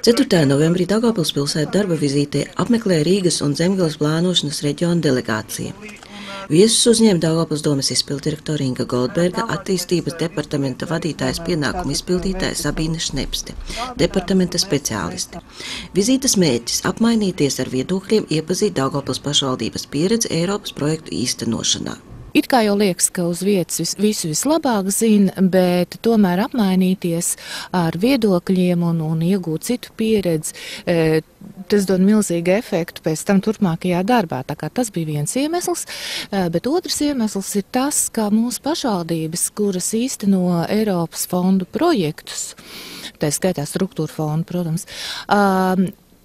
4. novembrī Daugavpils pilsētu darba vizītē apmeklēja Rīgas un Zemgales plānošanas reģiona delegācija. Viesus uzņēma Daugavpils domes izpilddirektora Inga Goldberga, attīstības departamenta vadītājas pienākumu izpildītāja Sabīne Šnepste, departamenta speciālisti. Vizītes mērķis – apmainīties ar viedokļiem, iepazīt Daugavpils pašvaldības pieredzi Eiropas projektu īstenošanā. It kā jau liekas, ka uz vietas visu vislabāk zina, bet tomēr apmainīties ar viedokļiem un iegūt citu pieredzi, tas dod milzīgu efektu pēc tam turpmākajā darbā. Tā kā tas bija viens iemesls, bet otrs iemesls ir tas, ka mūsu pašvaldības, kuras īsteno Eiropas fondu projektus, tā skaitā struktūra fondu, protams,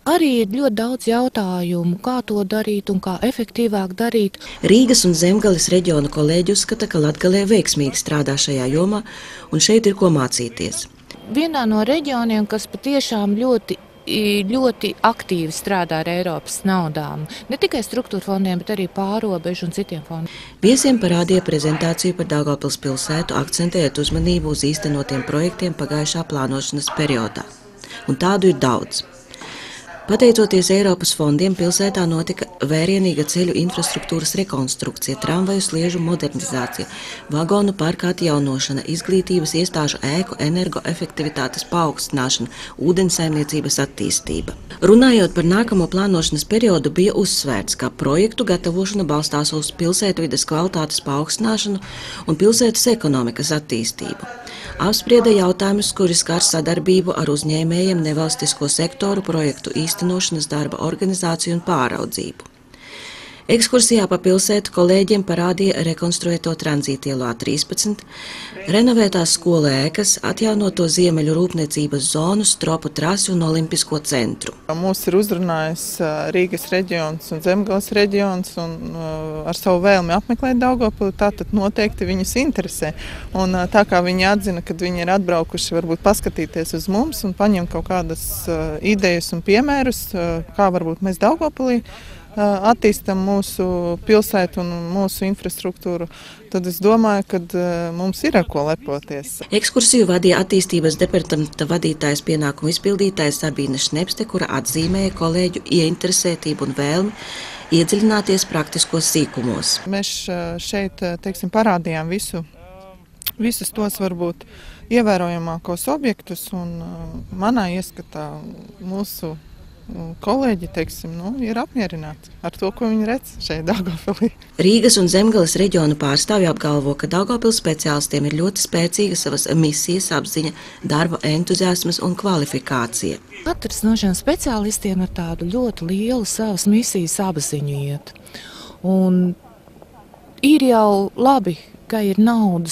arī ir ļoti daudz jautājumu, kā to darīt un kā efektīvāk darīt. Rīgas un Zemgales reģionu kolēģi uzskata, ka Latgalē veiksmīgi strādā šajā jomā un šeit ir ko mācīties. Vienā no reģioniem, kas patiešām ļoti aktīvi strādā ar Eiropas naudām, ne tikai struktūra fondiem, bet arī pārobežu un citiem fondiem. Viesiem parādīja prezentāciju par Daugavpils pilsētu, akcentējot uzmanību uz īstenotiem projektiem pagājušā plānošanas periodā. Un tādu ir daudz. Pateicoties Eiropas fondiem, pilsētā notika vērienīga ceļu infrastruktūras rekonstrukcija, tramvaju sliežu modernizācija, vagonu parka atjaunošana, izglītības iestāžu ēku energoefektivitātes paaugstināšana, ūdensaimniecības attīstība. Runājot par nākamo plānošanas periodu, bija uzsvērts, ka projektu gatavošana balstās uz pilsētvides kvalitātes paaugstināšanu un pilsētas ekonomikas attīstību. Apsprieda jautājumus, kuri skar sadarbību ar uzņēmējiem, nevalstisko sektoru, projektu īstenošanas darba organizāciju un pāraudzību. Ekskursijā pa pilsētu kolēģiem parādīja rekonstruēto tranzītielu A13, renovētās skola ēkas, atjaunoto Ziemeļu rūpniecības zonu, stropu trasi un olimpisko centru. Mūs ir uzrunājis Rīgas reģions un Zemgales reģions un ar savu vēlmi apmeklēt Daugavpili, tātad noteikti viņus interesē. Un tā kā viņi atzina, kad viņi ir atbraukuši varbūt paskatīties uz mums un paņemt kaut kādas idejas un piemērus, kā varbūt mēs Daugavpilī attīstam mūsu pilsētu un mūsu infrastruktūru, tad es domāju, ka mums ir ar ko lepoties. Ekskursiju vadīja attīstības departamenta vadītājas pienākumu izpildītāja Sabīne Šnepste, kura atzīmēja kolēģu ieinteresētību un vēlmi iedziļināties praktiskos sīkumos. Mēs šeit, teiksim, parādījām visus tos varbūt ievērojamākos objektus, un manā ieskatā mūsu kolēģi, teiksim, ir apmierināti ar to, ko viņi redz šeit Daugavpilī. Rīgas un Zemgales reģionu pārstāvji apgalvo, ka Daugavpils speciālistiem ir ļoti spēcīga savas misijas apziņa, darba entuziasmas un kvalifikācija. Katrs no šiem speciālistiem ar tādu ļoti lielu savas misijas apziņu iet. Un ir jau labi, ka ir nauda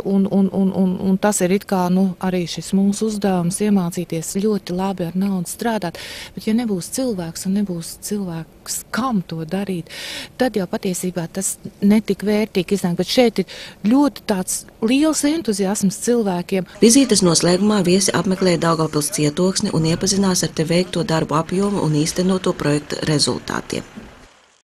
un tas ir it kā arī šis mūsu uzdevums iemācīties ļoti labi ar naudu strādāt, bet ja nebūs cilvēks un nebūs cilvēks, kam to darīt, tad jau patiesībā tas netik vērtīgi iznāk, bet šeit ir ļoti tāds liels entuziasms cilvēkiem. Vizītes noslēgumā viesi apmeklēja Daugavpils cietoksni un iepazinās ar te veikto darbu apjomu un īstenoto projektu rezultātiem.